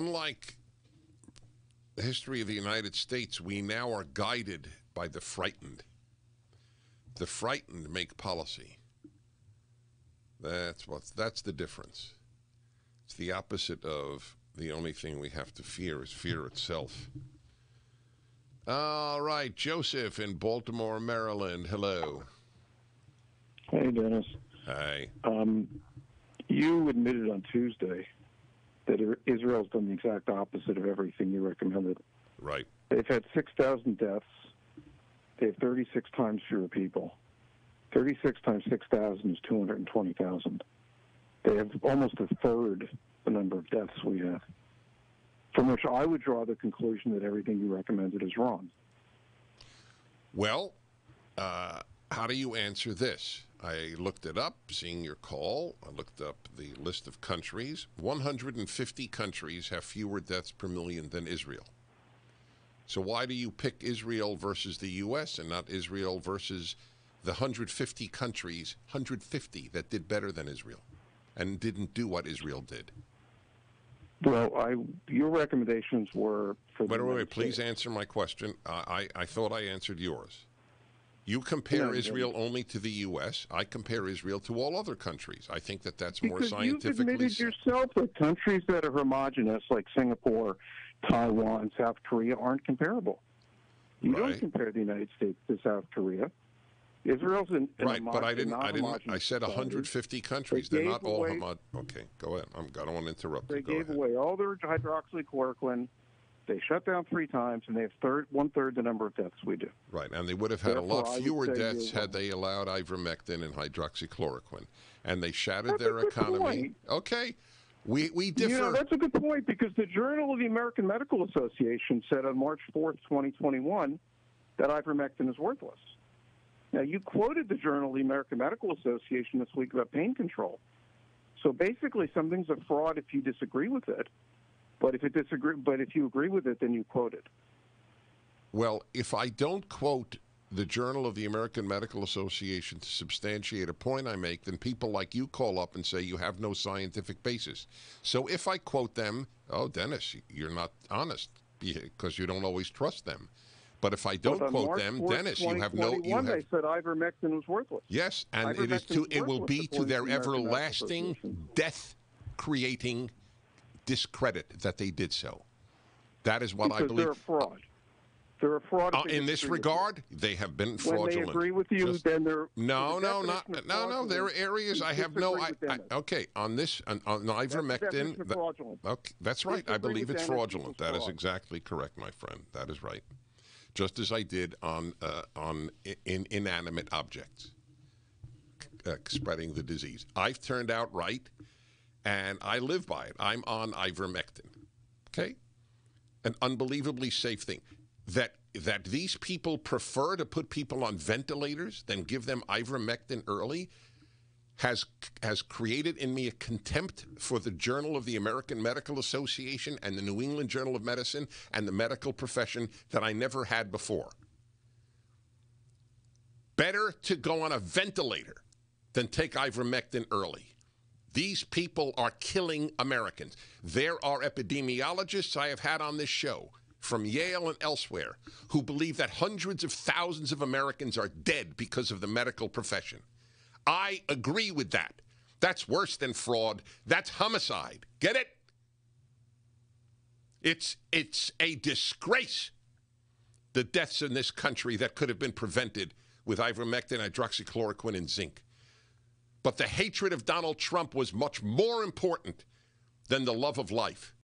unlike the history of the United States, we now are guided by the frightened. The frightened make policy. That's the difference. It's the opposite of the only thing we have to fear is fear itself. All right, Joseph in Baltimore, Maryland. Hello. Hey, Dennis. Hi. You admitted on Tuesday that Israel's done the exact opposite of everything you recommended. Right. They've had 6,000 deaths. They have 36 times fewer people. 36 times 6,000 is 220,000. They have almost a third the number of deaths we have, from which I would draw the conclusion that everything you recommended is wrong. Well, how do you answer this? I looked it up, seeing your call. I looked up the list of countries. 150 countries have fewer deaths per million than Israel. So why do you pick Israel versus the U.S. and not Israel versus the 150 countries, 150 that did better than Israel and didn't do what Israel did? Well, your recommendations were for the Wait, please answer my question. I thought I answered yours. You compare Israel only to the U.S. I compare Israel to all other countries. I think that's more scientifically. Because you've admitted yourself that countries that are homogenous, like Singapore, Taiwan, South Korea, aren't comparable. You don't compare the United States to South Korea. Israel's in right, but I didn't. I said 150 countries. They're not all homogenous. Okay, go ahead. I don't want to interrupt. They gave away all their hydroxychloroquine. They shut down 3 times, and they have one-third the number of deaths we do. Right, and they would have had a lot fewer deaths had they allowed ivermectin and hydroxychloroquine. And they shattered their economy. Okay, we differ. Yeah, that's a good point, because the Journal of the American Medical Association said on March 4th, 2021, that ivermectin is worthless. Now, you quoted the Journal of the American Medical Association this week about pain control. So basically, something's a fraud if you disagree with it. But if you agree with it, then you quote it. Well, if I don't quote the Journal of the American Medical Association to substantiate a point I make, then people like you call up and say you have no scientific basis. So if I quote them, oh, Dennis, you're not honest because you don't always trust them. But if I don't quote them, Dennis, you have no. They said ivermectin was worthless. Yes, and it will be to their everlasting death-creating discredit that they did so. That is what I believe. They're a fraud. They're a fraud. In this regard, they have been fraudulent. When they agree with you, then they're no. There are areas I have no. Okay, on this on ivermectin. Okay, that's right. I believe it's fraudulent. That is exactly correct, my friend. That is right. Just as I did on inanimate objects spreading the disease. I've turned out right. And I live by it. I'm on ivermectin. Okay? An unbelievably safe thing. That these people prefer to put people on ventilators than give them ivermectin early has created in me a contempt for the Journal of the American Medical Association and the New England Journal of Medicine and the medical profession that I never had before. Better to go on a ventilator than take ivermectin early. These people are killing Americans. There are epidemiologists I have had on this show from Yale and elsewhere who believe that hundreds of thousands of Americans are dead because of the medical profession. I agree with that. That's worse than fraud. That's homicide. Get it? It's a disgrace, the deaths in this country that could have been prevented with ivermectin, hydroxychloroquine, and zinc. But the hatred of Donald Trump was much more important than the love of life.